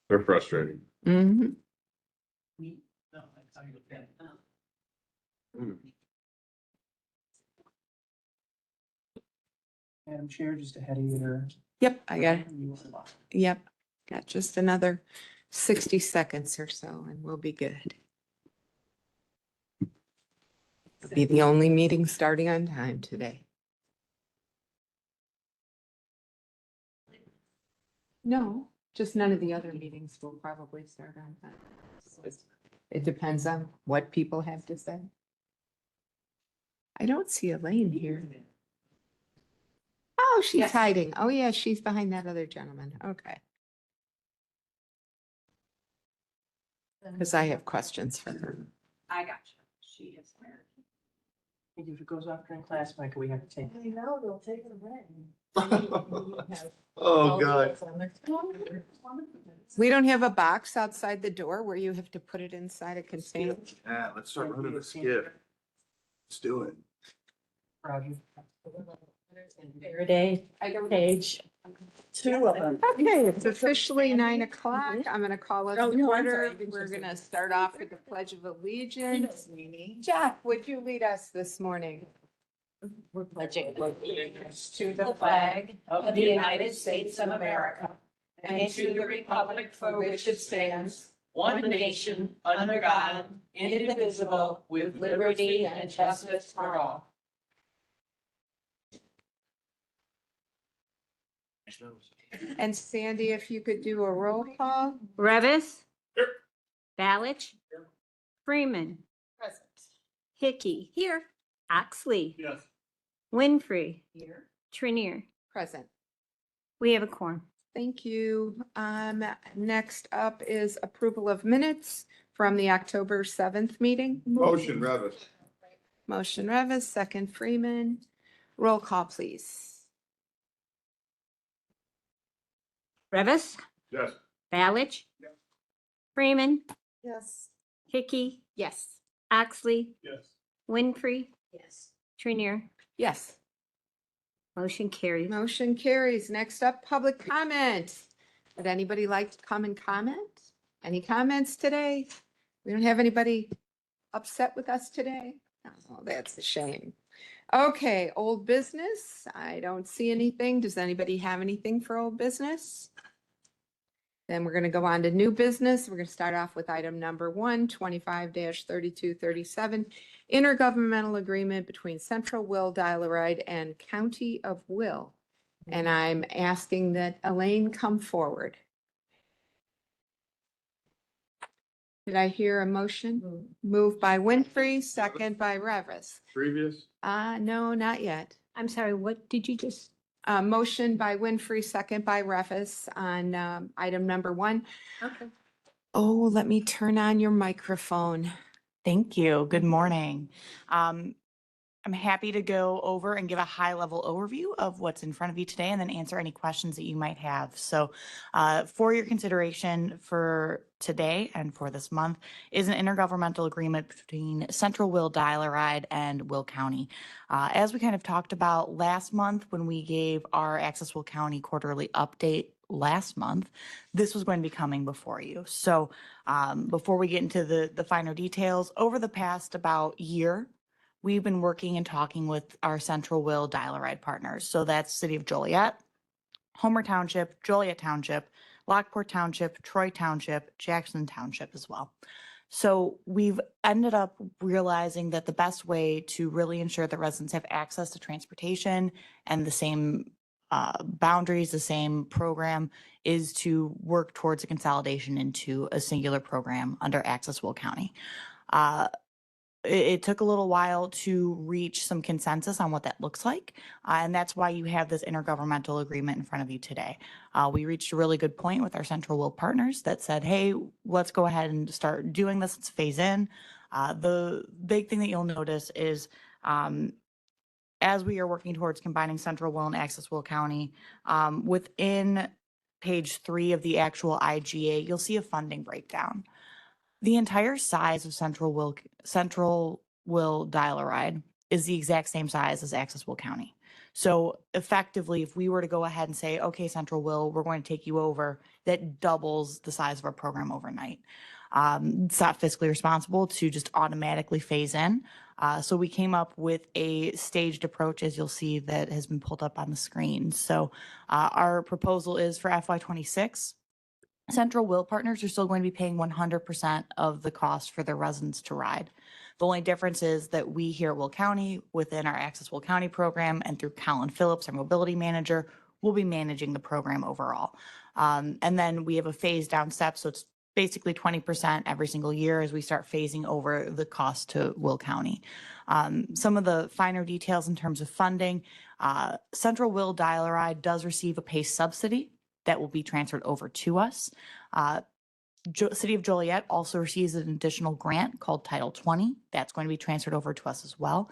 They're frustrating. Mm-hmm. Madam Chair, just ahead of your. Yep, I got it. Yep, got just another 60 seconds or so and we'll be good. It'll be the only meeting starting on time today. No, just none of the other meetings will probably start on time. So it depends on what people have to say. I don't see Elaine here. Oh, she's Yes. hiding. Oh, yeah, she's behind that other gentleman. Okay. Because I have questions for her. I got you. She is American. If it goes off during class, Micah, we have to take. I know, they'll take it away. Oh, God. We don't have a box outside the door where you have to put it inside a container. Yeah, let's start running a skip. Let's do it. Roger. Faraday, page. Two of them. Okay, it's officially 9 o'clock. I'm gonna call it Oh, to no, I'm order. sorry. I didn't We're just- gonna start off with the Pledge of Allegiance. Jeff, would you lead us this morning? We're pledging allegiance to the flag of the United States of America and to the republic for which it stands, one nation, under God, indivisible, with liberty and justice for all. And Sandy, if you could do a roll call? Revis. Balich. Freeman. Present. Hickey. Here. Oxley. Yes. Winfrey. Here. Trinier. Present. We have a quorum. Thank you. Next up is approval of minutes from the October 7th meeting. Motion, Revis. Motion Revis, second Freeman. Roll call, please. Revis. Yes. Balich. Freeman. Yes. Hickey. Yes. Oxley. Yes. Winfrey. Yes. Trinier. Yes. Motion carries. Motion carries. Next up, public comment. Would anybody like to come and comment? Any comments today? We don't have anybody upset with us today? Oh, that's a shame. Okay, old business. I don't see anything. Does anybody have anything for old business? Then we're going to go on to new business. We're going to start off with item number 1, 25-3237, intergovernmental agreement between Central Will Dial-A-Ride and County of Will. And I'm asking that Elaine come forward. Did I hear a motion? Moved by Winfrey, second by Revis. Previous? No, not yet. I'm sorry, what did you just? Motion by Winfrey, second by Revis on item number 1. Okay. Oh, let me turn on your microphone. Thank you. Good morning. I'm happy to go over and give a high-level overview of what's in front of you today and then answer any questions that you might have. So for your consideration for today and for this month is an intergovernmental agreement between Central Will Dial-A-Ride and Will County. As we kind of talked about last month when we gave our Access Will County quarterly update last month, this was going to be coming before you. So before we get into the finer details, over the past about year, we've been working and talking with our Central Will Dial-A-Ride partners. So that's City of Joliet, Homer Township, Joliet Township, Lockport Township, Troy Township, Jackson Township as well. So we've ended up realizing that the best way to really ensure that residents have access to transportation and the same boundaries, the same program, is to work towards a consolidation into a singular program under Access Will County. It took a little while to reach some consensus on what that looks like. And that's why you have this intergovernmental agreement in front of you today. We reached a really good point with our Central Will partners that said, hey, let's go ahead and start doing this. Let's phase in. The big thing that you'll notice is as we are working towards combining Central Will and Access Will County, within page 3 of the actual IGA, you'll see a funding breakdown. The entire size of Central Will Dial-A-Ride is the exact same size as Access Will County. So effectively, if we were to go ahead and say, okay, Central Will, we're going to take you over, that doubles the size of our program overnight. It's not fiscally responsible to just automatically phase in. So we came up with a staged approach, as you'll see, that has been pulled up on the screen. So our proposal is for FY26. Central Will partners are still going to be paying 100% of the cost for their residents to ride. The only difference is that we here at Will County, within our Access Will County program and through Colin Phillips, our mobility manager, will be managing the program overall. And then we have a phase down step. So it's basically 20% every single year as we start phasing over the cost to Will County. Some of the finer details in terms of funding, Central Will Dial-A-Ride does receive a PACE subsidy that will be transferred over to us. City of Joliet also receives an additional grant called Title 20. That's going to be transferred over to us as well.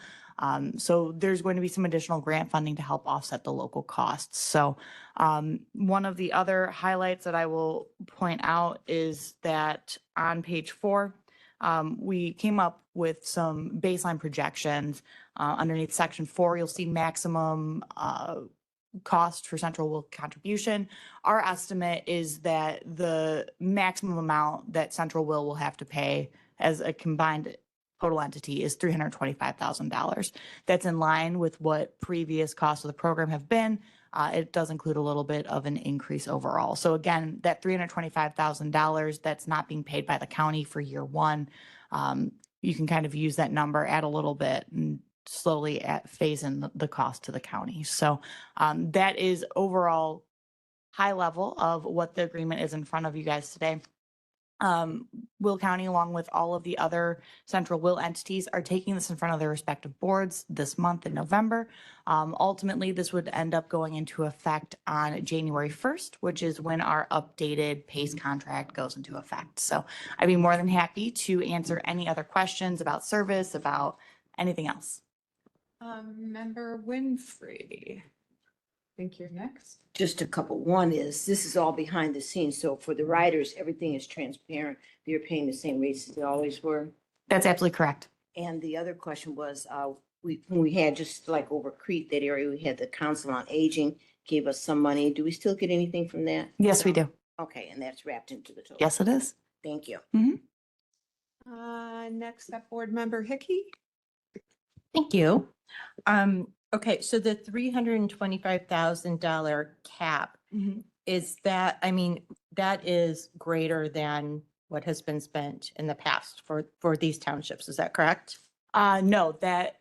So there's going to be some additional grant funding to help offset the local costs. So one of the other highlights that I will point out is that on page 4, we came up with some baseline projections. Underneath section 4, you'll see maximum cost for Central Will contribution. Our estimate is that the maximum amount that Central will have to pay as a combined total entity is $325,000. That's in line with what previous costs of the program have been. It does include a little bit of an increase overall. So again, that $325,000 that's not being paid by the county for year 1, you can kind of use that number, add a little bit, and slowly phase in the cost to the county. So that is overall high level of what the agreement is in front of you guys today. Will County, along with all of the other Central Will entities, are taking this in front of their respective boards this month in November. Ultimately, this would end up going into effect on January 1st, which is when our updated PACE contract goes into effect. So I'd be more than happy to answer any other questions about service, about anything else. Member Winfrey, I think you're next. Just a couple. One is, this is all behind the scenes. So for the riders, everything is transparent. They're paying the same rates as they always were. That's absolutely correct. And the other question was, when we had just like over Crete, that area, we had the Council on Aging gave us some money. Do we still get anything from that? Yes, we do. Okay, and that's wrapped into the total. Yes, it is. Thank you. Next up, Board Member Hickey. Thank you. Okay, so the $325,000 cap, is that, I mean, that is greater than what has been spent in the past for these townships. Is that correct? No, that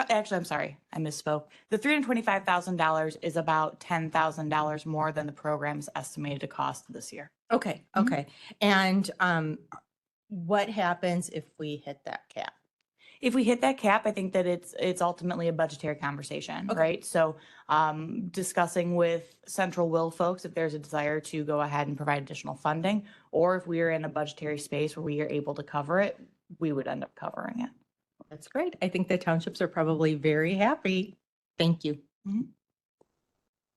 actually, I'm sorry, I misspoke. The $325,000 is about $10,000 more than the program's estimated to cost this year. Okay, okay. And what happens if we hit that cap? If we hit that cap, I think that it's ultimately a budgetary conversation, Okay. right? So discussing with Central Will folks if there's a desire to go ahead and provide additional funding, or if we are in a budgetary space where we are able to cover it, we would end up covering it. That's great. I think the townships are probably very happy. Thank you. Do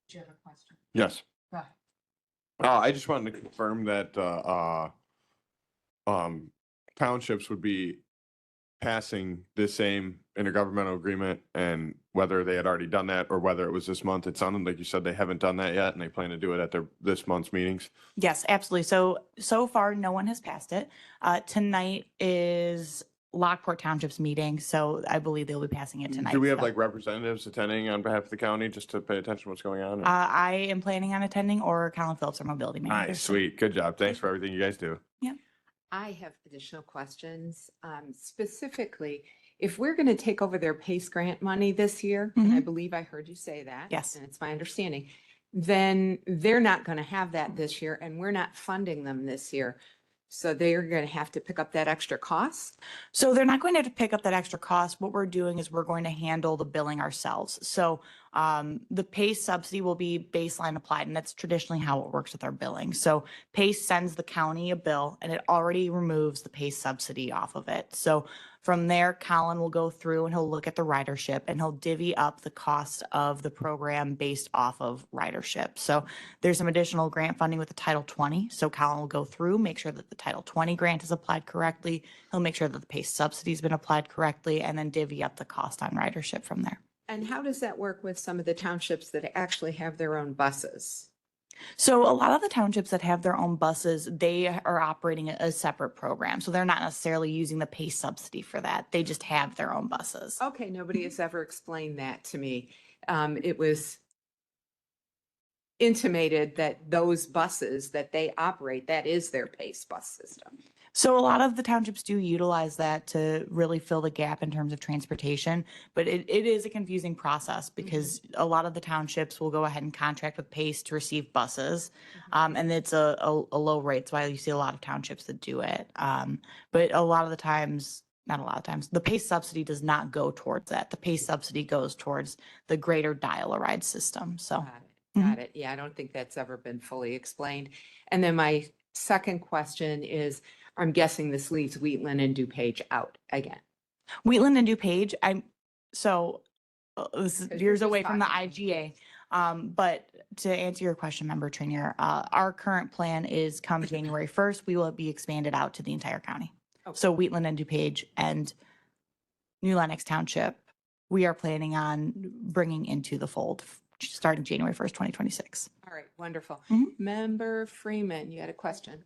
you have a question? Yes. Go ahead. I just wanted to confirm that, townships would be passing the same intergovernmental agreement, and whether they had already done that or whether it was this month. It sounded like you said they haven't done that yet and they plan to do it at this month's meetings. Yes, absolutely. So far, no one has passed it. Tonight is Lockport Township's meeting, so I believe they'll be passing it tonight. Do we have so. like representatives attending on behalf of the county just to pay attention to what's going on? or- I am planning on attending, or Colin Phillips, our mobility manager. Nice, sweet, good job. Thanks for everything you guys do. I have additional questions. Specifically, if we're going to take over their PACE grant money this year, and I believe I heard you say that. Yes. And it's my understanding, then they're not going to have that this year, and we're not funding them this year. So they are going to have to pick up that extra cost? So they're not going to have to pick up that extra cost. What we're doing is we're going to handle the billing ourselves. So the PACE subsidy will be baseline applied, and that's traditionally how it works with our billing. So PACE sends the county a bill, and it already removes the PACE subsidy off of it. So from there, Colin will go through and he'll look at the ridership, and he'll divvy up the cost of the program based off of ridership. So there's some additional grant funding with the Title 20. So Colin will go through, make sure that the Title 20 grant is applied correctly. He'll make sure that the PACE subsidy has been applied correctly, and then divvy up the cost on ridership from there. And how does that work with some of the townships that actually have their own buses? So a lot of the townships that have their own buses, they are operating a separate program. So they're not necessarily using the pay subsidy for that. They just have their own buses. Okay, nobody has ever explained that to me. It was intimated that those buses that they operate, that is their PACE bus system. So a lot of the townships do utilize that to really fill the gap in terms of transportation, but it is a confusing process because a lot of the townships will go ahead and contract with PACE to receive buses. And it's a low rate. That's why you see a lot of townships that do it. But a lot of the times, not a lot of times, the PACE subsidy does not go towards that. The PACE subsidy goes towards the greater dial-a-ride system. So. Got it. Got it. Yeah, I don't think that's ever been fully explained. And then my second question is, I'm guessing this leaves Wheatland and DuPage out again. Wheatland and DuPage, this is 'Cause we're years just away from the talking IGA. But to answer your question, Member Trinier, our current plan is come January 1st, we will be expanded out to the entire county. Okay. So Wheatland and DuPage and New Lenox Township, we are planning on bringing into the fold starting January 1st, 2026. All right, wonderful. Mhm. Member Freeman, you had a question?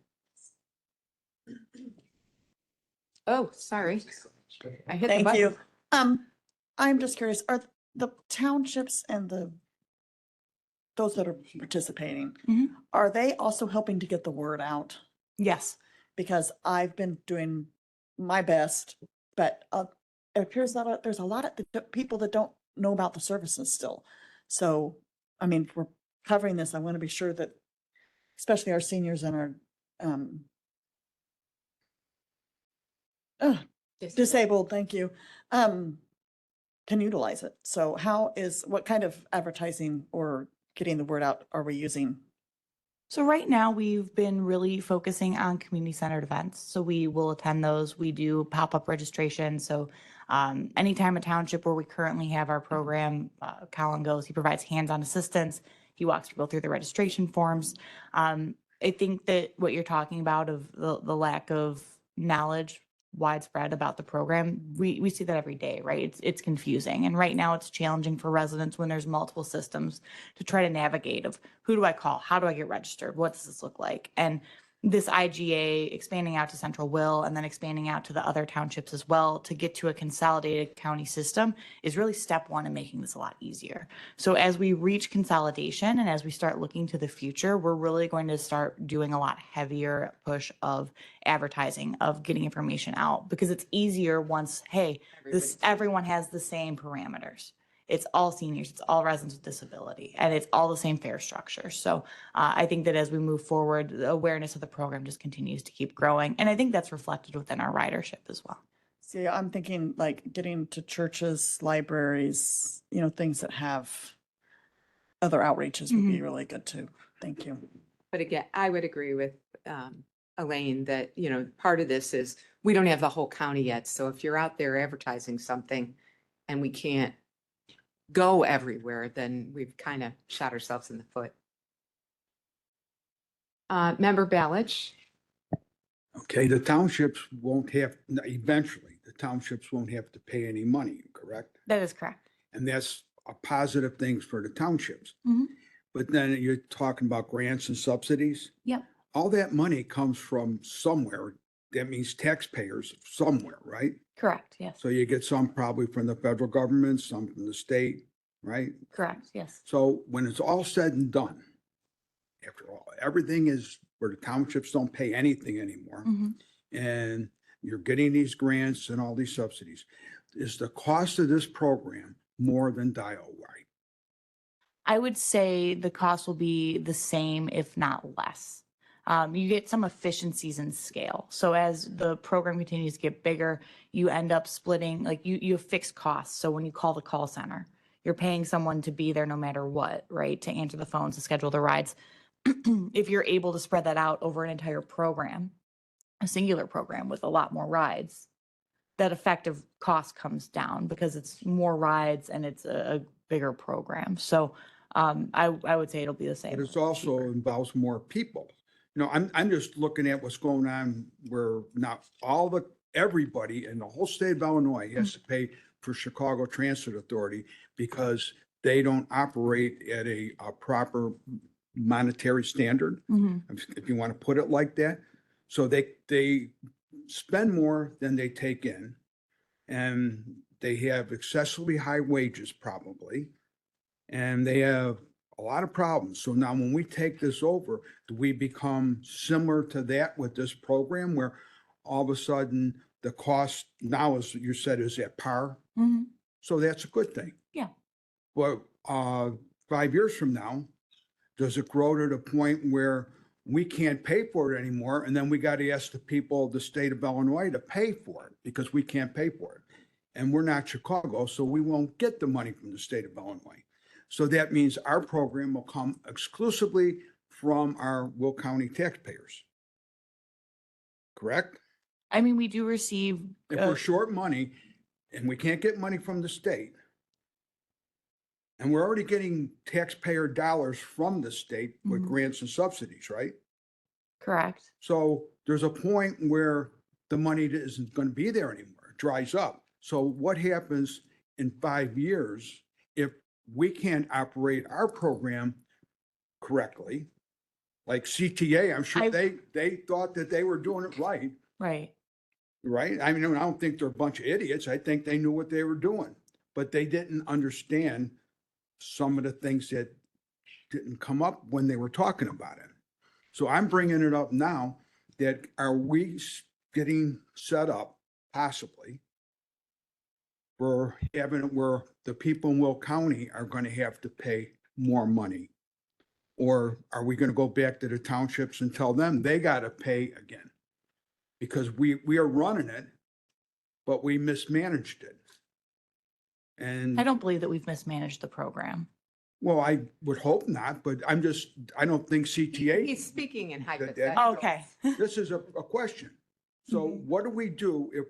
Oh, sorry. I hit the Thank button. you. I'm just curious, are the townships and those that are participating, Mhm. are they also helping to get the word out? Yes. Because I've been doing my best, but it appears that there's a lot of people that don't know about the services still. So, I mean, if we're covering this, I want to be sure that, especially our seniors and our disabled, thank you, can utilize it. So what kind of advertising or getting the word out are we using? So right now we've been really focusing on community centered events. So we will attend those. We do pop-up registration. So anytime a township where we currently have our program, Colin goes, he provides hands-on assistance. He walks people through the registration forms. I think that what you're talking about of the lack of knowledge widespread about the program, we see that every day, right? It's confusing. And right now it's challenging for residents when there's multiple systems to try to navigate of who do I call? How do I get registered? What does this look like? And this IGA expanding out to Central Will and then expanding out to the other townships as well to get to a consolidated county system is really step one in making this a lot easier. So as we reach consolidation and as we start looking to the future, we're really going to start doing a lot heavier push of advertising, of getting information out, because it's easier once, hey, everyone has the same parameters. It's all seniors, it's all residents with disability, and it's all the same fare structure. So I think that as we move forward, the awareness of the program just continues to keep growing. And I think that's reflected within our ridership as well. See, I'm thinking like getting to churches, libraries, things that have other outreaches would be really good too. Thank you. But again, I would agree with Elaine that, part of this is we don't have the whole county yet. So if you're out there advertising something and we can't go everywhere, then we've kind of shot ourselves in the foot. Member Balich? Okay, the townships eventually, the townships won't have to pay any money, correct? That is correct. And that's a positive thing for the townships. Mhm. But then you're talking about grants and subsidies. Yep. All that money comes from somewhere. That means taxpayers somewhere, right? Correct. Yes. So you get some probably from the federal government, some from the state, right? Correct. Yes. So when it's all said and done, after all, everything is where the townships don't pay anything anymore. Mhm. And you're getting these grants and all these subsidies. Is the cost of this program more than dial-a-ride? I would say the cost will be the same, if not less. You get some efficiencies in scale. So as the program continues to get bigger, you end up splitting, like you have fixed costs. So when you call the call center, you're paying someone to be there no matter what, right? To answer the phones, to schedule the rides. If you're able to spread that out over an entire program, a singular program with a lot more rides, that effective cost comes down because it's more rides and it's a bigger program. So I would say it'll be the same. But it's also involves more people. I'm just looking at what's going on where now everybody in the whole state of Illinois has to pay for Chicago Transit Authority because they don't operate at a proper monetary standard, Mhm. if you want to put it like that. So they spend more than they take in, and they have excessively high wages probably, and they have a lot of problems. So now when we take this over, do we become similar to that with this program where all of a sudden the cost now, as you said, is at par? Mhm. So that's a good thing. Yeah. But 5 years from now, does it grow to the point where we can't pay for it anymore? And then we got to ask the people of the state of Illinois to pay for it because we can't pay for it. And we're not Chicago, so we won't get the money from the state of Illinois. So that means our program will come exclusively from our Will County taxpayers. Correct? I mean, we do receive, If we're short money and we can't get money from the state, and we're already getting taxpayer dollars from the state with Mhm. grants and subsidies, right? correct. So there's a point where the money isn't going to be there anymore, it dries up. So what happens in 5 years if we can't operate our program correctly? Like CTA, I'm sure I- they thought that they were doing it right. Right. Right? I mean, I don't think they're a bunch of idiots. I think they knew what they were doing, but they didn't understand some of the things that didn't come up when they were talking about it. So I'm bringing it up now that are we getting set up possibly for having it where the people in Will County are going to have to pay more money? Or are we going to go back to the townships and tell them they got to pay again? Because we are running it, but we mismanaged it. And I don't believe that we've mismanaged the program. well, I would hope not, but I don't think CTA. He's speaking in that- hypotheticals. Okay. This is a question. So Mhm. what do we do if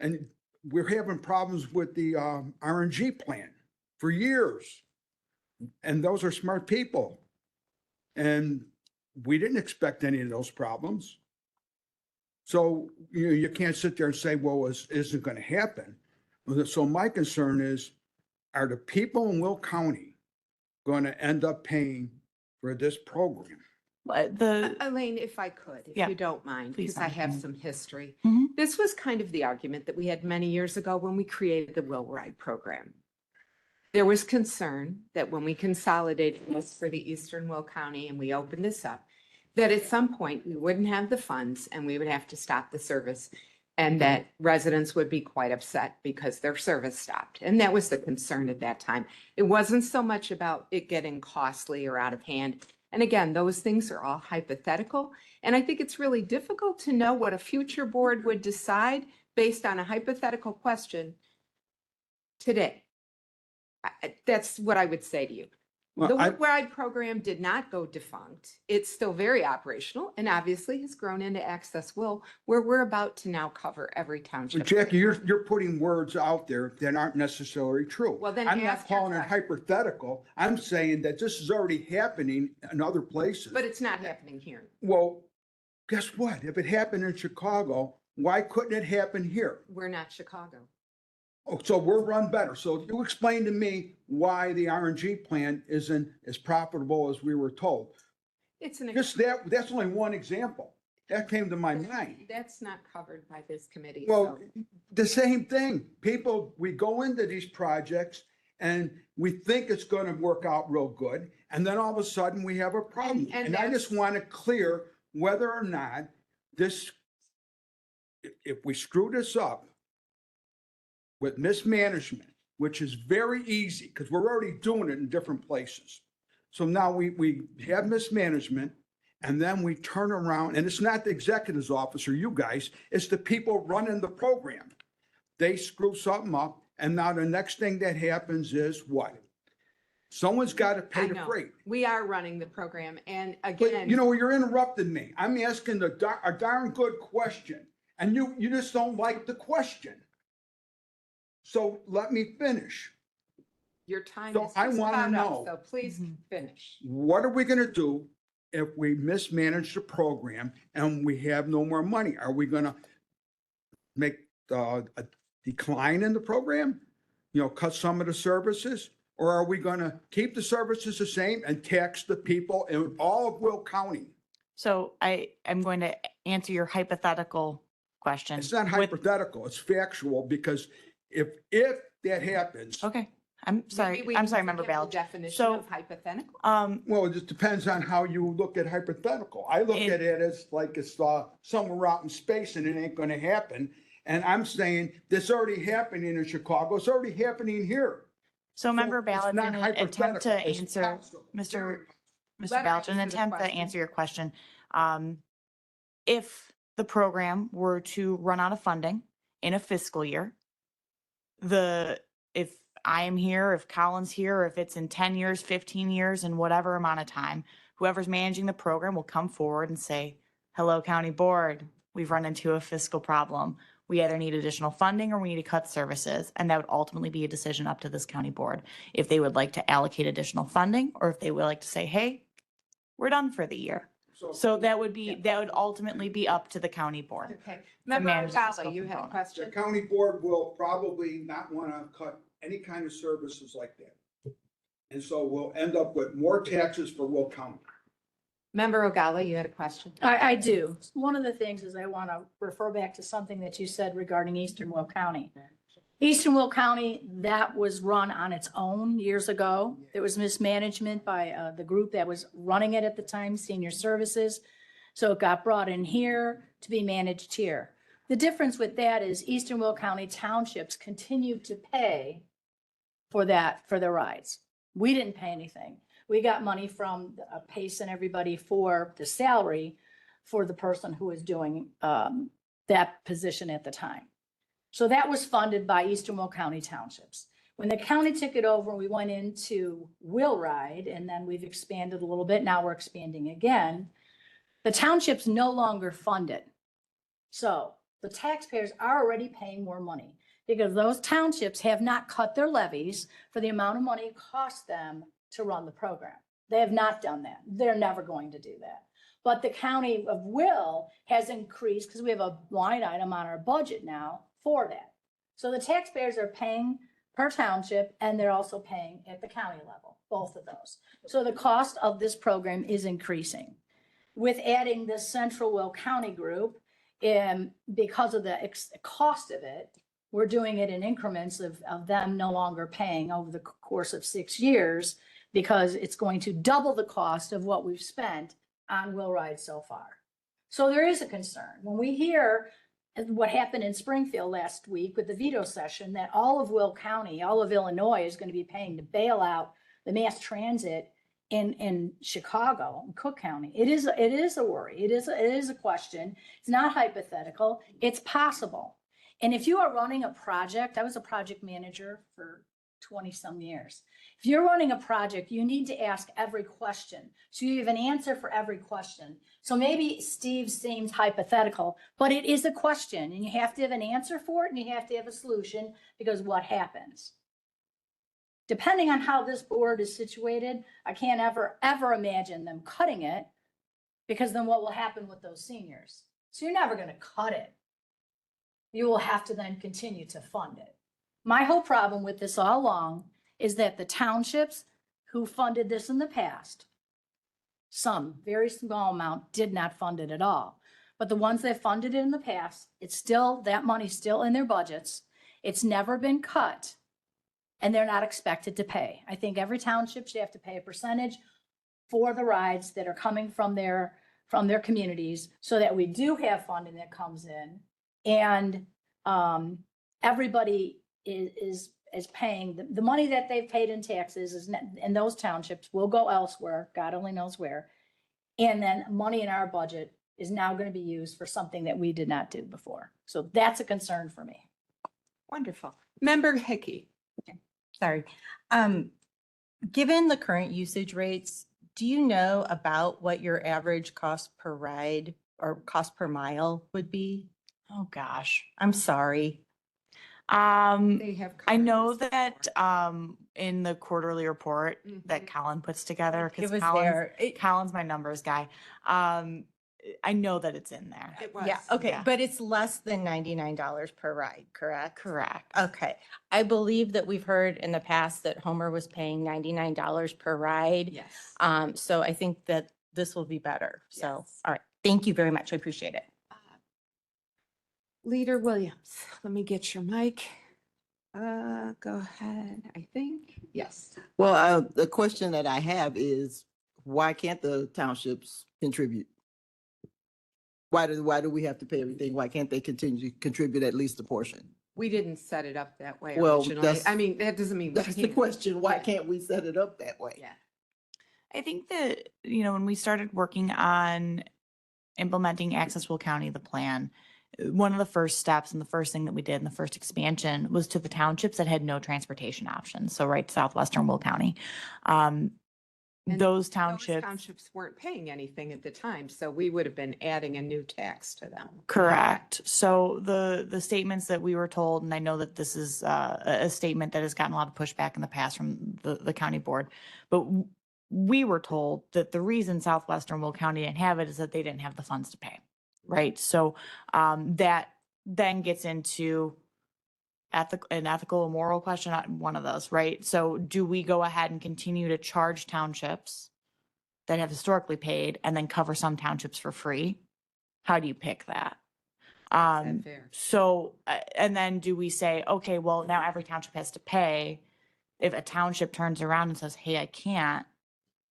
and we're having problems with the RNG plant for years. And those are smart people. And we didn't expect any of those problems. So, you can't sit there and say, well, it isn't going to happen. So my concern is, are the people in Will County going to end up paying for this program? But Elaine, if I could, if Yeah. you don't mind, Please because I have don't. some history. Mhm. This was kind of the argument that we had many years ago when we created the Will Ride program. There was concern that when we consolidated this for the Eastern Will County and we opened this up, that at some point we wouldn't have the funds and we would have to stop the service. And that residents would be quite upset because their service stopped. And that was the concern at that time. It wasn't so much about it getting costly or out of hand. And again, those things are all hypothetical. And I think it's really difficult to know what a future board would decide based on a hypothetical question today. That's what I would say to you. The Well, I- Will Ride program did not go defunct. It's still very operational and obviously has grown into Access Will, where we're about to now cover every So township. Jackie, you're putting words out there that aren't necessarily true. Well, then I'm not ask your calling it question. hypothetical. I'm saying that this is already happening in other places. But it's not happening here. Well, guess what? If it happened in Chicago, why couldn't it happen here? We're not Chicago. Oh, so we're run better. So you explain to me why the RNG plant isn't as profitable as we were told. It's an. Just that's only one example. That came to my mind. That's not covered by this committee. Well, so- the same thing. People, we go into these projects and we think it's going to work out real good. And then all of a sudden we have a problem. And And I just that's- want to clear whether or not this, if we screw this up with mismanagement, which is very easy because we're already doing it in different places. So now we have mismanagement and then we turn around and it's not the executive's office or you guys, it's the people running the program. They screw something up and now the next thing that happens is what? Someone's got to I pay the know. freight. We are running the program and But again. you're interrupting me. I'm asking a darn good question and you just don't like the question. So let me finish. Your time So is I just wanna about up, know- so please Mhm. finish. What are we gonna do if we mismanage the program and we have no more money? Are we gonna make decline in the program? You know, cut some of the services? Or are we gonna keep the services the same and tax the people in all of Will County? So I am going to answer your hypothetical question. It's not with- hypothetical, it's factual, because if that happens, Okay, I'm sorry, Maybe we I'm need sorry, to Member give the Ballard. Definition So, of hypothetical. well, it just depends on how you look at hypothetical. I look It- at it as like it's somewhere out in space and it ain't gonna happen. And I'm saying this already happening in Chicago, it's already happening here. So Member it's Ballard, not in an attempt to hypothetical, it's answer, possible. Mr. Let Mr. her Balch, in an answer the attempt to question. answer your question, if the program were to run out of funding in a fiscal year, if I am here, if Colin's here, if it's in 10 years, 15 years, and whatever amount of time, whoever's managing the program will come forward and say, hello, county board, we've run into a fiscal problem. We either need additional funding or we need to cut services. And that would ultimately be a decision up to this county board. If they would like to allocate additional funding, or if they would like to say, hey, we're done for the year. So that would ultimately be up to the county board. Okay. Member manage the Ogalla, fiscal you had a component. The question? county board will probably not want to cut any kind of services like that. And so we'll end up with more taxes for Will County. Member Ogalla, you had a question? I do. One of the things is I want to refer back to something that you said regarding Eastern Will County. Eastern Will County, that was run on its own years ago. It was mismanagement by the group that was running it at the time, Senior Services. So it got brought in here to be managed here. The difference with that is Eastern Will County townships continue to pay for that, for their rides. We didn't pay anything. We got money from Pace and everybody for the salary for the person who was doing that position at the time. So that was funded by Eastern Will County Townships. When the county took it over, we went into Will Ride, and then we've expanded a little bit. Now we're expanding again. The townships no longer fund it. So the taxpayers are already paying more money because those townships have not cut their levies for the amount of money it costs them to run the program. They have not done that. They're never going to do that. But the county of Will has increased because we have a line item on our budget now for that. So the taxpayers are paying per township and they're also paying at the county level, both of those. So the cost of this program is increasing. With adding this Central Will County group, because of the cost of it, we're doing it in increments of them no longer paying over the course of 6 years because it's going to double the cost of what we've spent on Will Ride so far. So there is a concern. When we hear what happened in Springfield last week with the veto session, that all of Will County, all of Illinois is going to be paying to bail out the mass transit in Chicago, in Cook County. It is a worry. It is a question. It's not hypothetical. It's possible. And if you are running a project, I was a project manager for 20 some years. If you're running a project, you need to ask every question. So you have an answer for every question. So maybe Steve seems hypothetical, but it is a question and you have to have an answer for it and you have to have a solution because what happens? Depending on how this board is situated, I can't ever imagine them cutting it because then what will happen with those seniors? So you're never going to cut it. You will have to then continue to fund it. My whole problem with this all along is that the townships who funded this in the past, some very small amount did not fund it at all. But the ones that funded it in the past, it's still, that money's still in their budgets. It's never been cut and they're not expected to pay. I think every township should have to pay a percentage for the rides that are coming from their communities so that we do have funding that comes in. And everybody is paying the money that they've paid in taxes and those townships will go elsewhere, God only knows where. And then money in our budget is now going to be used for something that we did not do before. So that's a concern for me. Wonderful. Member Hickey. Sorry. Given the current usage rates, do you know about what your average cost per ride or cost per mile would be? Oh, gosh. I'm sorry. They have. I know cards. that in the quarterly report that Mhm. Colin puts together, It because was there. Colin's my numbers guy. I know that it's in there. It was. Yeah, okay, Yeah. but it's less than $99 per ride, correct? Correct. Okay, I believe that we've heard in the past that Homer was paying $99 per ride. Yes. So I think that this will be better. So, Yes. all right, thank you very much. I appreciate it. Leader Williams, let me get your mic. Go ahead, I think. Yes. Well, the question that I have is, why can't the townships contribute? Why do we have to pay everything? Why can't they continue to contribute at least a portion? We didn't set it up that way Well, originally. that's- I mean, that doesn't mean. we That's the can't. question. Why Yeah. can't we set it up that way? Yeah. I think that, when we started working on implementing Access Will County, the plan, one of the first steps and the first thing that we did in the first expansion was to the townships that had no transportation options. So right southwestern Will County. And Those Those townships. townships weren't paying anything at the time, so we would have been adding a new tax to them. Correct. So the statements that we were told, and I know that this is a statement that has gotten a lot of pushback in the past from the county board, but we were told that the reason Southwestern Will County didn't have it is that they didn't have the funds to pay. Right. So that then gets into an ethical or moral question, one of those, right? So do we go ahead and continue to charge townships that have historically paid and then cover some townships for free? How do you pick that? Is that fair? So, and then do we say, okay, well, now every township has to pay. If a township turns around and says, hey, I can't,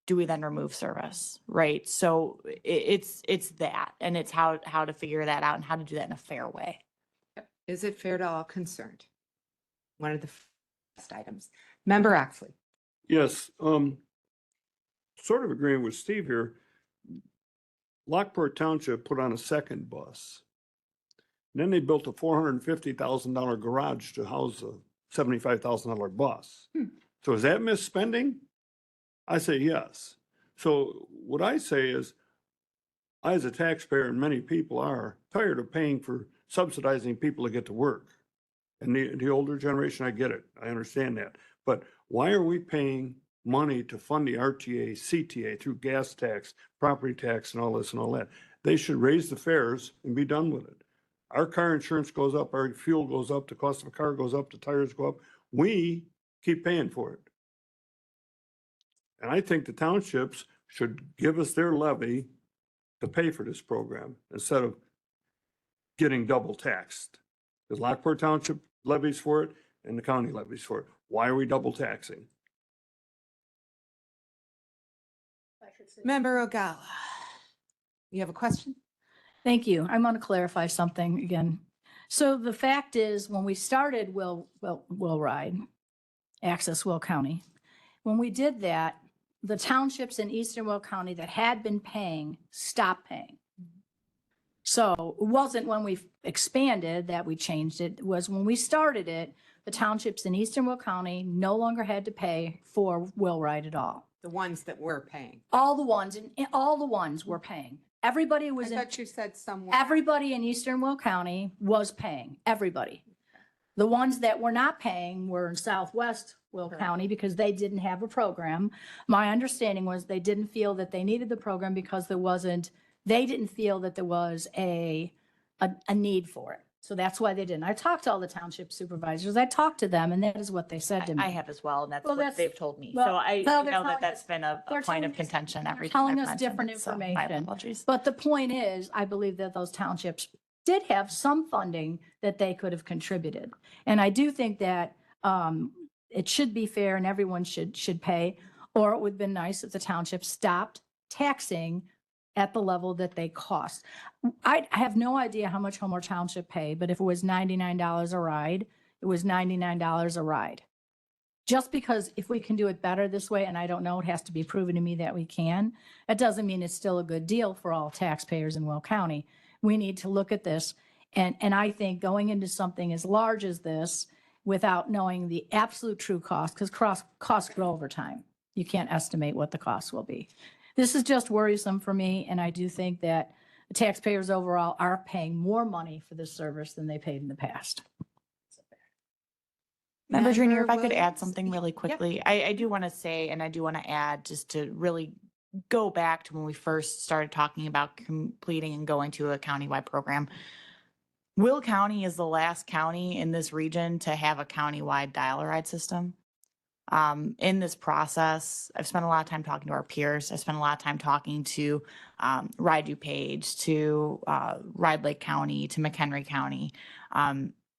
do we then remove service? Right? So it's that, and it's how to figure that out and how to do that in a fair way. Is it fair to all concerned? One of the first items. Member Oxley. Yes, sort of agreeing with Steve here. Lockport Township put on a second bus. And then they built a $450,000 garage to house a $75,000 bus. So is that misspending? I say yes. So what I say is, I as a taxpayer, and many people are, tired of paying for subsidizing people to get to work. And the older generation, I get it. I understand that. But why are we paying money to fund the RTA, CTA through gas tax, property tax, and all this and all that? They should raise the fares and be done with it. Our car insurance goes up, our fuel goes up, the cost of a car goes up, the tires go up. We keep paying for it. And I think the townships should give us their levy to pay for this program instead of getting double taxed. Because Lockport Township levies for it and the county levies for it. Why are we double taxing? Member Ogala. You have a question? Thank you. I'm going to clarify something again. So the fact is, when we started Will Ride, Access Will County, when we did that, the townships in Eastern Will County that had been paying stopped paying. So it wasn't when we expanded that we changed it. It was when we started it, the townships in Eastern Will County no longer had to pay for Will Ride at all. The ones that were paying. All the ones were paying. Everybody I was in. thought you said someone. Everybody in Eastern Will County was paying, everybody. The ones that were not paying were in Southwest Will Correct. County because they didn't have a program. My understanding was they didn't feel that they needed the program because they didn't feel that there was a need for it. So that's why they didn't. I talked to all the township supervisors. I talked to them and that is what they said to me. I have as well, and that's Well, what that's- they've told me. well, So I so they're know telling that that's us- been a they're point telling of us- contention every they're time. telling I've us mentioned different it, so my information. apologies. But the point is, I believe that those townships did have some funding that they could have contributed. And I do think that it should be fair and everyone should pay, or it would have been nice if the township stopped taxing at the level that they cost. I have no idea how much Homer Township paid, but if it was $99 a ride, it was $99 a ride. Just because if we can do it better this way, and I don't know, it has to be proven to me that we can, that doesn't mean it's still a good deal for all taxpayers in Will County. We need to look at this. And I think going into something as large as this without knowing the absolute true cost, because costs grow over time. You can't estimate what the cost will be. This is just worrisome for me, and I do think that the taxpayers overall are paying more money for this service than they paid in the past. Member Junior, if I Member could add Williams? something really Yep. quickly, I do want to say, and I do want to add just to really go back to when we first started talking about completing and going to a countywide program. Will County is the last county in this region to have a countywide dial-a-ride system. In this process, I've spent a lot of time talking to our peers. I spent a lot of time talking to Ride DuPage, to Ride Lake County, to McHenry County.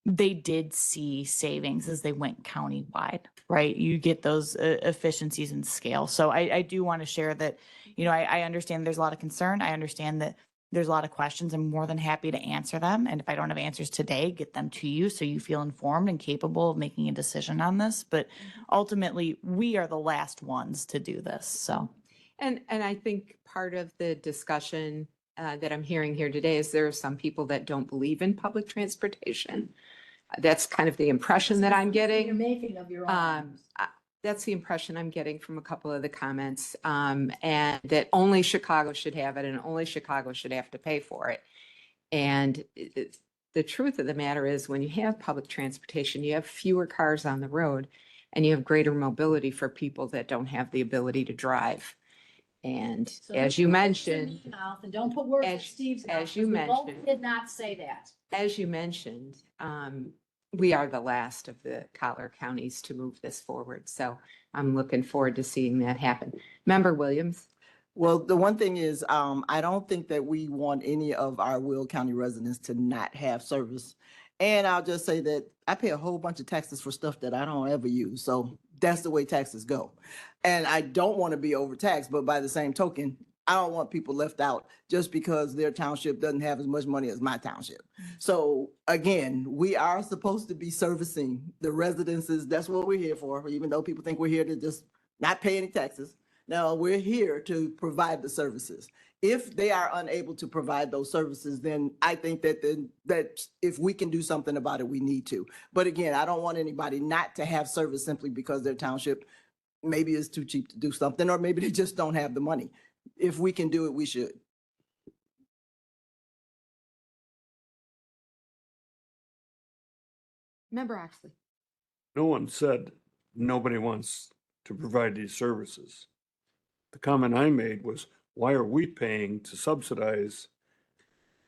They did see savings as they went countywide, right? You get those efficiencies and scale. So I do want to share that, I understand there's a lot of concern. I understand that there's a lot of questions. I'm more than happy to answer them. And if I don't have answers today, get them to you so you feel informed and capable of making a decision on this. But ultimately, we are the last ones to do this. So. And I think part of the discussion that I'm hearing here today is there are some people that don't believe in public transportation. That's kind of the impression that I'm You're getting. making of your own. That's the impression I'm getting from a couple of the comments, and that only Chicago should have it and only Chicago should have to pay for it. And the truth of the matter is when you have public transportation, you have fewer cars on the road and you have greater mobility for people that don't have the ability to drive. And So as don't you put words in mentioned, your mouth and don't put words in as- Steve's as mouth, you 'cause we both mentioned. did not say that. as you mentioned, we are the last of the collar counties to move this forward. So I'm looking forward to seeing that happen. Member Williams? Well, the one thing is, I don't think that we want any of our Will County residents to not have service. And I'll just say that I pay a whole bunch of taxes for stuff that I don't ever use. So that's the way taxes go. And I don't want to be overtaxed, but by the same token, I don't want people left out just because their township doesn't have as much money as my township. So again, we are supposed to be servicing the residences. That's what we're here for, even though people think we're here to just not pay any taxes. No, we're here to provide the services. If they are unable to provide those services, then I think that if we can do something about it, we need to. But again, I don't want anybody not to have service simply because their township maybe is too cheap to do something, or maybe they just don't have the money. If we can do it, we should. Member Oxley? No one said nobody wants to provide these services. The comment I made was, why are we paying to subsidize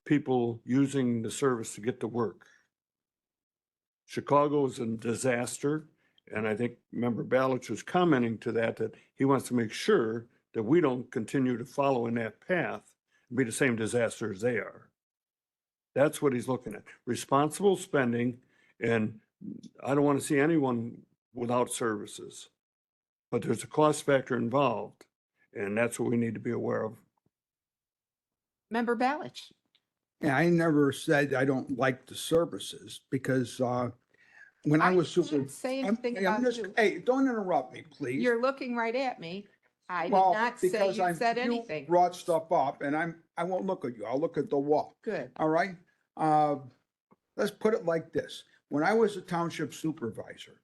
people using the service to get to work? Chicago is a disaster, and I think Member Balich was commenting to that he wants to make sure that we don't continue to follow in that path and be the same disaster as they are. That's what he's looking at. Responsible spending, and I don't want to see anyone without services. But there's a cost factor involved, and that's what we need to be aware of. Member Balich? Yeah, I never said I don't like the services because when I was super. didn't say anything about you. Hey, don't interrupt me, please. You're looking right at me. I did Well, not say because you said you anything. Brought stuff up and I won't look at you. I'll look at the wall. Good. All right? Let's put it like this. When I was a township supervisor,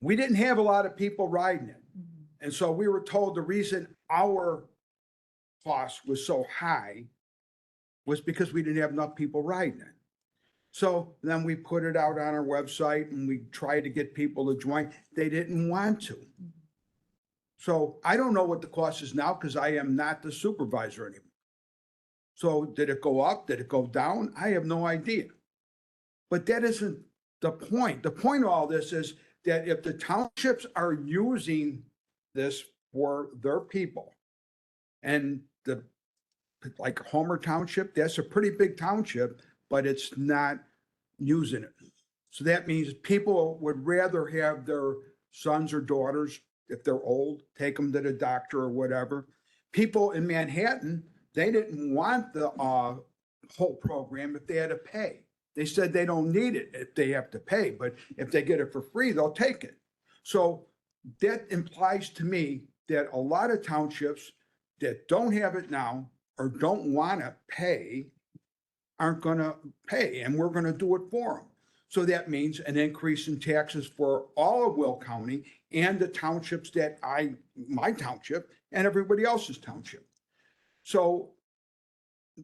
we didn't have a lot of people riding it. And so we were told the reason our cost was so high was because we didn't have enough people riding it. So then we put it out on our website and we tried to get people to join. They didn't want to. So I don't know what the cost is now because I am not the supervisor anymore. So did it go up? Did it go down? I have no idea. But that isn't the point. The point of all this is that if the townships are using this for their people, and like Homer Township, that's a pretty big township, but it's not using it. So that means people would rather have their sons or daughters, if they're old, take them to the doctor or whatever. People in Manhattan, they didn't want the whole program if they had to pay. They said they don't need it if they have to pay, but if they get it for free, they'll take it. So that implies to me that a lot of townships that don't have it now or don't want to pay aren't going to pay, and we're going to do it for them. So that means an increase in taxes for all of Will County and the townships that my township and everybody else's township. So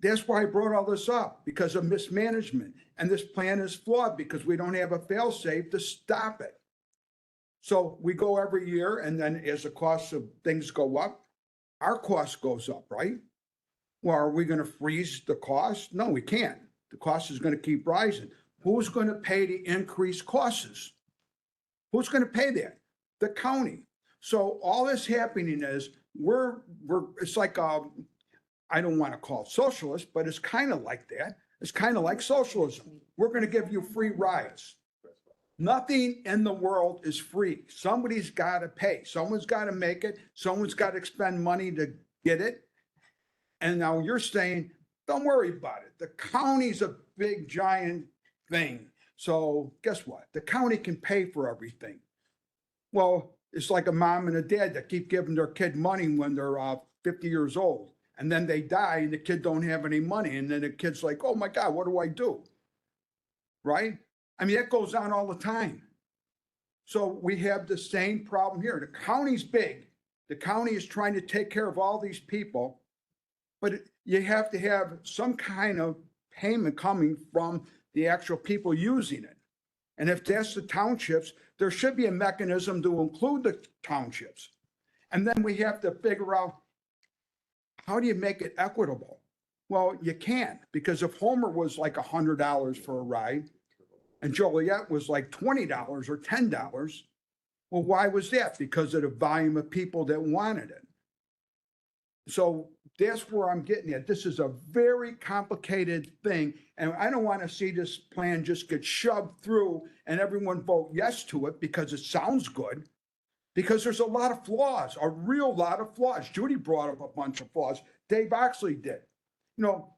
that's why I brought all this up, because of mismanagement. And this plan is flawed because we don't have a fail-safe to stop it. So we go every year, and then as the cost of things go up, our cost goes up, right? Well, are we gonna freeze the cost? No, we can't. The cost is gonna keep rising. Who's gonna pay the increased costs? Who's gonna pay that? The county. So all this happening is it's like, I don't want to call it socialist, but it's kind of like that. It's kind of like socialism. We're gonna give you free rides. Nothing in the world is free. Somebody's got to pay. Someone's got to make it. Someone's got to expend money to get it. And now you're saying, don't worry about it. The county's a big giant thing. So guess what? The county can pay for everything. Well, it's like a mom and a dad that keep giving their kid money when they're 50 years old. And then they die and the kid don't have any money. And then the kid's like, oh my God, what do I do? Right? I mean, that goes on all the time. So we have the same problem here. The county's big. The county is trying to take care of all these people, but you have to have some kind of payment coming from the actual people using it. And if that's the townships, there should be a mechanism to include the townships. And then we have to figure out, how do you make it equitable? Well, you can't, because if Homer was like $100 for a ride, and Joliet was like $20 or $10. Well, why was that? Because of the volume of people that wanted it. So that's where I'm getting at. This is a very complicated thing, and I don't want to see this plan just get shoved through and everyone vote yes to it because it sounds good, because there's a lot of flaws, a real lot of flaws. Judy brought up a bunch of flaws. Dave Oxley did. You know,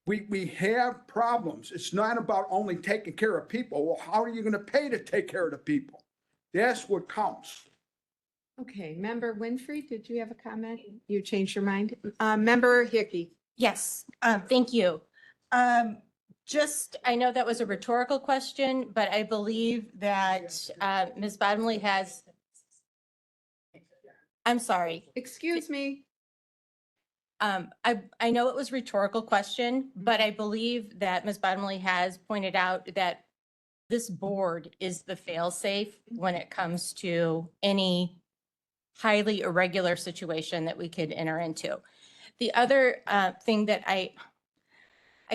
we have problems. It's not about only taking care of people. Well, how are you going to pay to take care of the people? That's what counts. Okay, Member Winfrey, did you have a comment? You changed your mind? Member Hickey. Yes, thank you. Just, I know that was a rhetorical question, but I believe that Ms. Bottomley has, I'm sorry. Excuse me. I know it was a rhetorical question, but I believe that Ms. Bottomley has pointed out that this board is the fail-safe when it comes to any highly irregular situation that we could enter into. The other thing that I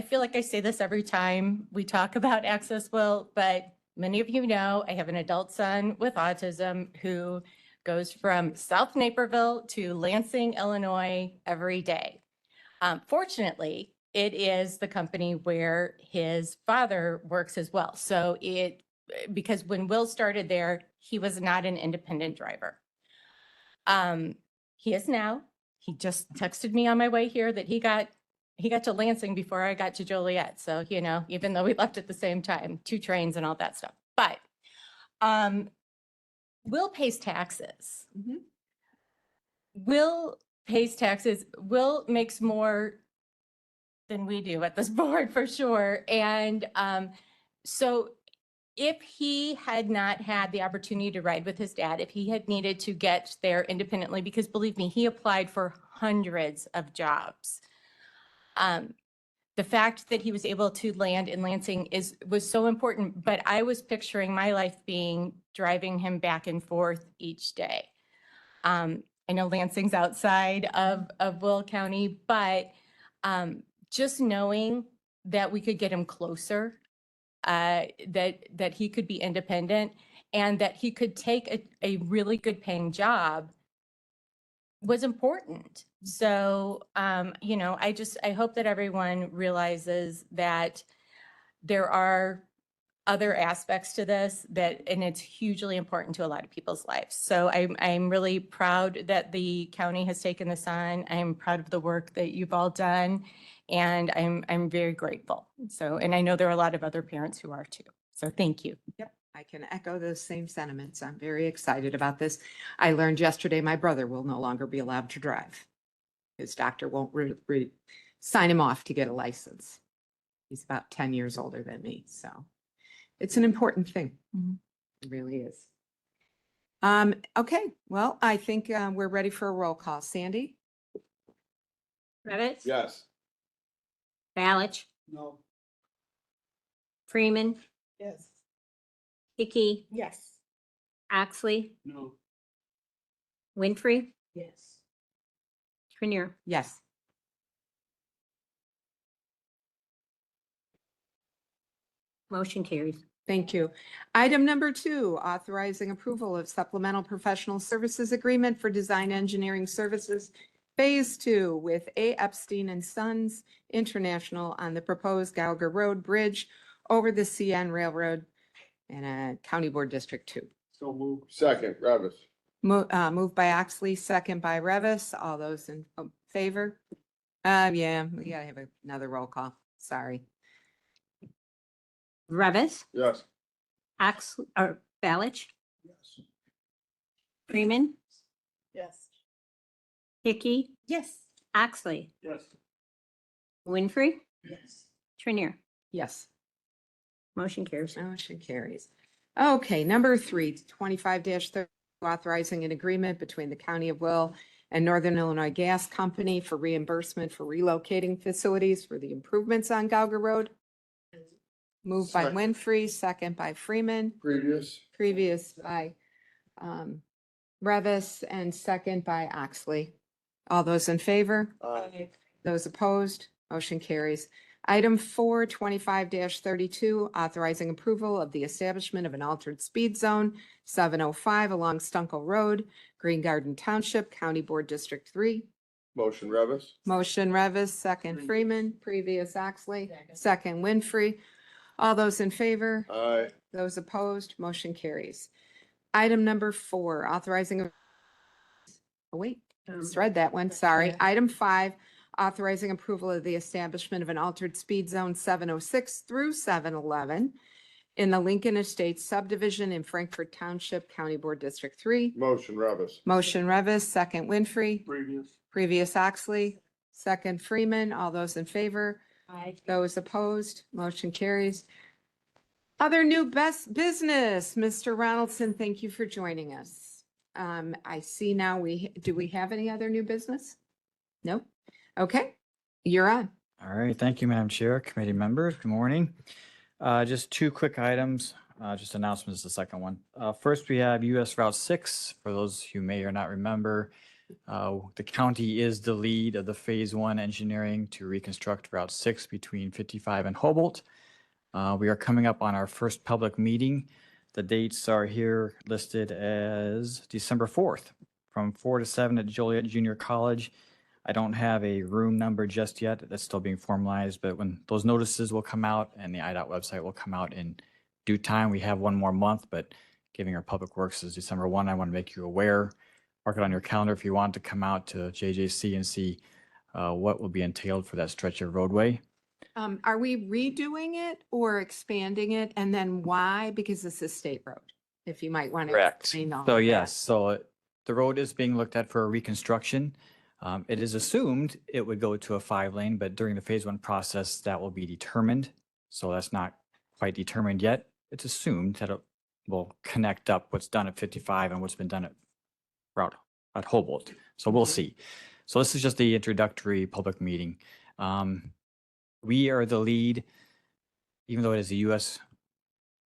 feel like I say this every time we talk about Access Will, but many of you know I have an adult son with autism who goes from South Naperville to Lansing, Illinois every day. Fortunately, it is the company where his father works as well. So because when Will started there, he was not an independent driver. He is now. He just texted me on my way here that he got to Lansing before I got to Joliet. So, you know, even though we left at the same time, 2 trains and all that stuff. But Will pays taxes. Mhm. Will pays taxes. Will makes more than we do at this board for sure. And so if he had not had the opportunity to ride with his dad, if he had needed to get there independently, because believe me, he applied for hundreds of jobs. The fact that he was able to land in Lansing was so important, but I was picturing my life being driving him back and forth each day. I know Lansing's outside of Will County, but just knowing that we could get him closer, that he could be independent and that he could take a really good paying job was important. So, you know, I hope that everyone realizes that there are other aspects to this and it's hugely important to a lot of people's lives. So I'm really proud that the county has taken this on. I'm proud of the work that you've all done and I'm very grateful. So, and I know there are a lot of other parents who are too. So thank you. Yep, I can echo those same sentiments. I'm very excited about this. I learned yesterday my brother will no longer be allowed to drive. His doctor won't sign him off to get a license. He's about 10 years older than me, so it's an important thing. Mhm. It really is. Okay, well, I think we're ready for a roll call. Sandy? Cravitz? Yes. Balich? No. Freeman? Yes. Hickey? Yes. Oxley? No. Winfrey? Yes. Trinier, Yes. motion carries. Thank you. Item number 2, authorizing approval of supplemental professional services agreement for design engineering services Phase 2 with A. Epstein and Sons International on the proposed Gauger Road Bridge over the CN Railroad and County Board District 2. So move. Second, Revis. Moved by Oxley, second by Revis. All those in favor? Yeah, we gotta have another roll call. Sorry. Revis, Yes. or Balich, Freeman, Yes. Hickey, Yes. Oxley, Yes. Winfrey, Yes. Trinier, Yes. motion carries. Motion carries. Okay, number 3, 25-30, authorizing an agreement between the County of Will and Northern Illinois Gas Company for reimbursement for relocating facilities for the improvements on Gauger Road. Moved by Second. Winfrey, second by Freeman, Previous. previous by Revis, and second by Oxley. All those in favor? Aye. Those opposed? Motion carries. Item 4, 25-32, authorizing approval of the establishment of an altered speed zone, 705 along Stunkel Road, Green Garden Township, County Board District 3. Motion Revis. Motion Revis, second Freeman, previous Oxley, second Winfrey. All those in favor? Aye. Those opposed? Motion carries. Item number 4, authorizing. Oh, wait, just read that one, sorry. Item 5, authorizing approval of the establishment of an altered speed zone 706 through 711 in the Lincoln Estates subdivision in Frankfurt Township, County Board District 3. Motion Revis. Motion Revis, second Winfrey, Previous. previous Oxley, second Freeman. All those in favor? Aye. Those opposed? Motion carries. Other new best business, Mr. Ronaldson, thank you for joining us. I see now do we have any other new business? Nope. Okay, you're on. All right, thank you, Madam Chair, committee members, good morning. Just 2 quick items, just announcements, the second one. First, we have US Route 6. For those who may or not remember, the county is the lead of the Phase 1 engineering to reconstruct Route 6 between 55 and Humboldt. We are coming up on our first public meeting. The dates are here listed as December 4th, from 4 to 7 at Joliet Junior College. I don't have a room number just yet. That's still being formalized, but when those notices will come out and the IDOT website will come out in due time, we have 1 more month, but giving our public works is December 1. I want to make you aware. Mark it on your calendar if you want to come out to JJC and see what will be entailed for that stretch of roadway. Are we redoing it or expanding it? And then why? Because this is state road, if you might want to. Correct. explain all So of that. yes, so the road is being looked at for reconstruction. It is assumed it would go to a 5-lane, but during the Phase 1 process, that will be determined. So that's not quite determined yet. It's assumed that it will connect up what's done at 55 and what's been done at Humboldt. So we'll see. So this is just the introductory public meeting. We are the lead, even though it is the US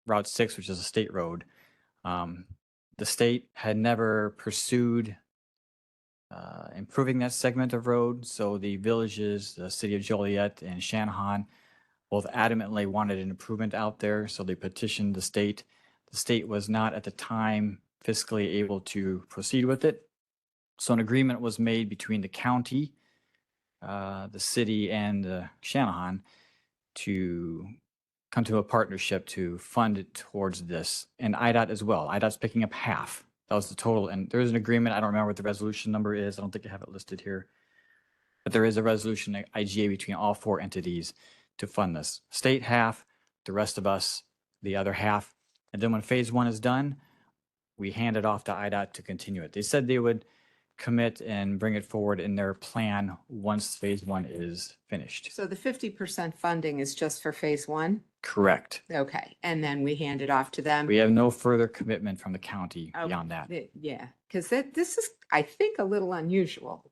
Route 6, which is a state road. The state had never pursued improving that segment of road. So the villages, the city of Joliet and Shanahan, both adamantly wanted an improvement out there. So they petitioned the state. The state was not at the time fiscally able to proceed with it. So an agreement was made between the county, the city, and Shanahan to come to a partnership to fund it towards this, and IDOT as well. IDOT's picking up half. That was the total, and there is an agreement. I don't remember what the resolution number is. I don't think I have it listed here. But there is a resolution, IGA, between all 4 entities to fund this. State half, the rest of us, the other half. And then when Phase 1 is done, we hand it off to IDOT to continue it. They said they would commit and bring it forward in their plan once Phase 1 is finished. So the 50% funding is just for Phase 1? Correct. Okay, and then we hand it off to them? We have no further commitment from the county Okay, beyond that. Yeah, because this is, I think, a little unusual.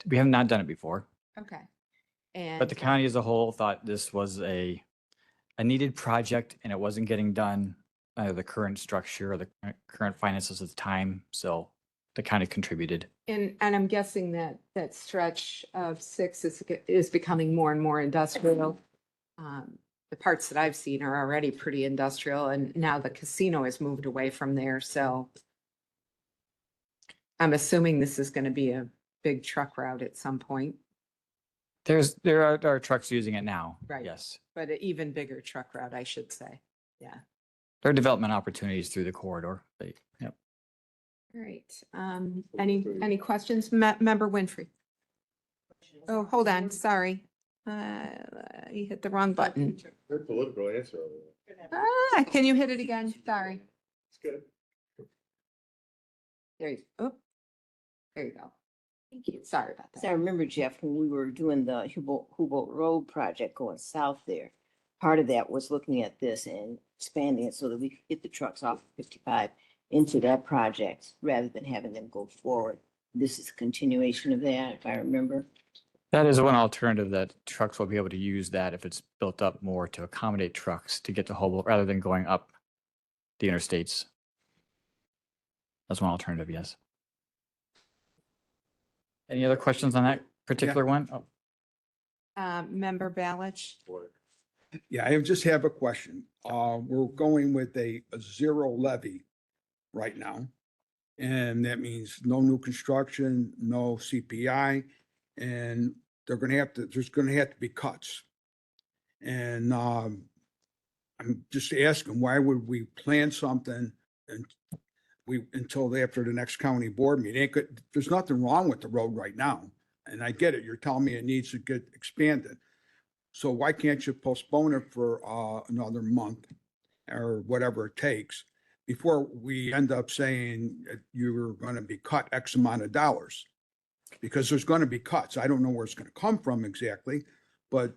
We have not done it before, Okay. And. but the county as a whole thought this was a needed project and it wasn't getting done under the current structure or the current finances at the time. So the county contributed. And I'm guessing that that stretch of 6 is becoming more and more industrial. The parts that I've seen are already pretty industrial, and now the casino has moved away from there, so I'm assuming this is going to be a big truck route at some point, There are trucks using it now. Right. Yes. but an even bigger truck route, I should say. Yeah. There are development opportunities through the corridor. Yep. All right. Any questions? Member Winfrey? Oh, hold on, sorry. You hit the wrong button. Her political answer. Can you hit it again? Sorry. It's good. There you go. Thank you. Sorry about So I that. remember, Jeff, when we were doing the Hubolt Road project going south there, part of that was looking at this and expanding it so that we could get the trucks off 55 into that project rather than having them go forward. This is a continuation of that, if I remember. That is one alternative that trucks will be able to use that if it's built up more to accommodate trucks to get to Humboldt rather than going up the interstates. That's one alternative, yes. Any other questions on that particular one? Oh, Member Balich? Yeah, I just have a question. We're going with a zero levy right now. And that means no new construction, no CPI, and there's gonna have to be cuts. And I'm just asking, why would we plan something and until after the next county board meeting? There's nothing wrong with the road right now. And I get it. You're telling me it needs to get expanded. So why can't you postpone it for another month or whatever it takes before we end up saying that you're going to be cut X amount of dollars? Because there's going to be cuts. I don't know where it's going to come from exactly, but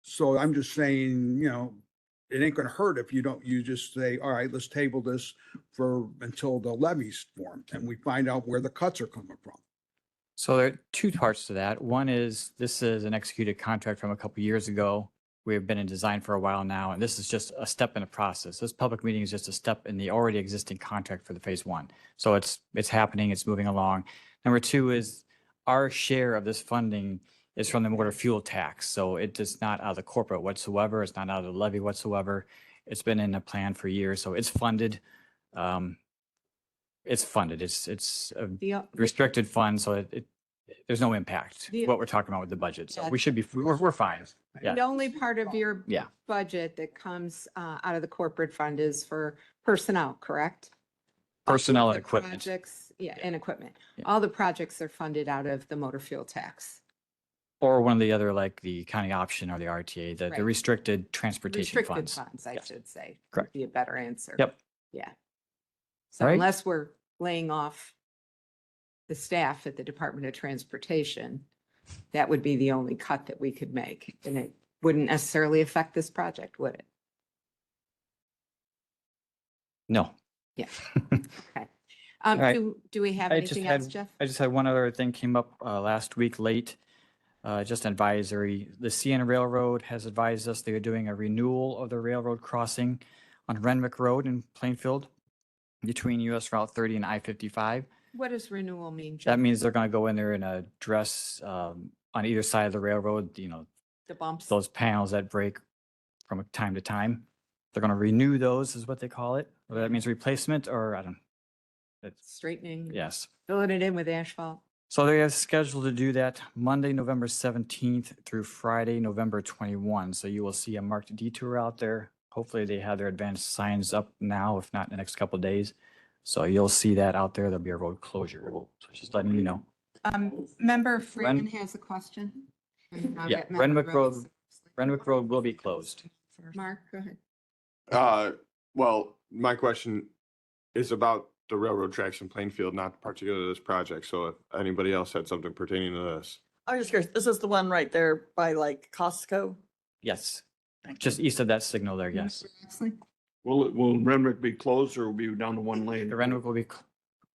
so I'm just saying, it ain't going to hurt if you just say, all right, let's table this until the levies form and we find out where the cuts are coming from. So there are two parts to that. One is this is an executed contract from a couple years ago. We have been in design for a while now, and this is just a step in the process. This public meeting is just a step in the already existing contract for the phase one. So it's happening, it's moving along. Number two is our share of this funding is from the motor fuel tax. So it is not out of the corporate whatsoever. It's not out of the levy whatsoever. It's been in the plan for years. So it's funded. It's funded. It's a The, restricted fund. So there's no impact The- what we're talking about with the budget. So Yeah. we should be, we're fine. Yeah. the only part of your Yeah. budget that comes out of the corporate fund is for personnel, correct? Personnel and The equipment. projects, yeah, and equipment. Yeah. All the projects are funded out of the motor fuel tax. Or one of the other, like the county option or the RTA, the Right. restricted transportation Restricted funds. funds, I Yes. should say. would Correct. Be a better answer. Yep. Yeah. So Right. unless we're laying off the staff at the Department of Transportation, that would be the only cut that we could make. And it wouldn't necessarily affect this project, would it? No. Yeah. Okay. right. Do we have I just anything had- else, Jeff? I just had one other thing came up last week late, just advisory. The CN Railroad has advised us they are doing a renewal of the railroad crossing on Renwick Road in Plainfield between US Route 30 and I-55. What does renewal mean, Jeff? That means they're going to go in there and address on either side of the railroad, The bumps? those panels that break from time to time. They're going to renew those is what they call it. Whether that means replacement or I don't. It's, Straightening? yes. Filling it in with asphalt? So they have scheduled to do that Monday, November 17th through Friday, November 21. So you will see a marked detour out there. Hopefully they have their advanced signs up now, if not in the next couple of days. So you'll see that out there. There'll be a road closure. So just letting you know. Member Freeman has a question. And I'll Yeah, get Member Renwick Road, Rhodes. Renwick Road will be closed. Mark, go ahead. Well, my question is about the railroad tracks in Plainfield, not particular to this project. So if anybody else had something pertaining to this. I was just curious, this is the one right there by like Costco? Yes, Thank just east of that signal there, yes. Exley? Will Renwick be closed or will be down to one lane The Renwick will be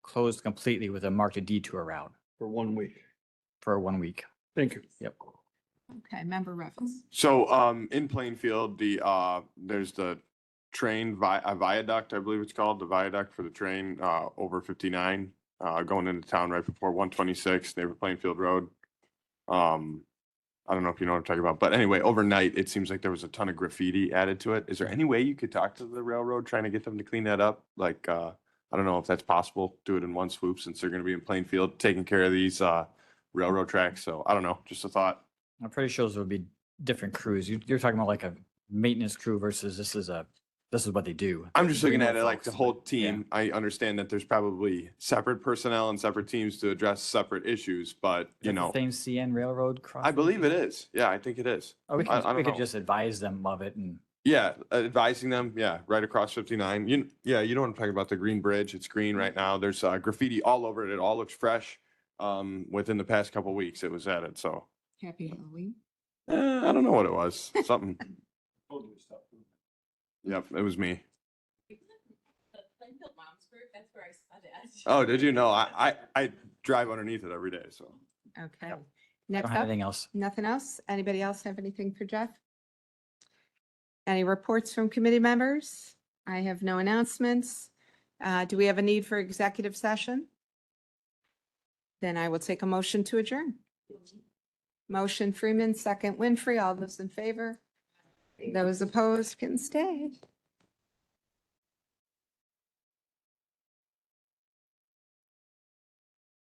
closed completely with a marked detour route for 1 week? for 1 week. Thank you. Yep. Okay, Member Ruffles. So in Plainfield, there's the train viaduct, I believe it's called, the viaduct for the train over 59 going into town right before 126, neighbor Plainfield Road. I don't know if you know what I'm talking about, but anyway, overnight, it seems like there was a ton of graffiti added to it. Is there any way you could talk to the railroad trying to get them to clean that up? Like, I don't know if that's possible, do it in one swoop since they're gonna be in Plainfield taking care of these, railroad tracks. So I don't know, just a thought. I'm pretty sure those would be different crews. You're talking about like a maintenance crew versus this is what they do. I'm just looking at Greenwood it like the folks, whole but, team. I understand that there's probably separate personnel and separate teams to address separate issues, but Is you that the know, same CN Railroad I crossing? believe it is. Yeah, I think it is. Or we I could, we don't could know. just advise them of it and Yeah, advising them, yeah, right across 59. You know what I'm talking about, the green bridge. It's green right now. There's graffiti all over it. It all looks fresh. Within the past couple weeks, it was added, so Happy Halloween. I don't know what it was. Something. Yep, it was me. Oh, did you know? I drive underneath it every day, so. Okay. don't Next have up, anything else. nothing else? Anybody else have anything for Jeff? Any reports from committee members? I have no announcements. Do we have a need for executive session? Then I will take a motion to adjourn. Motion Freeman, second Winfrey. All those in favor? Those opposed can stay.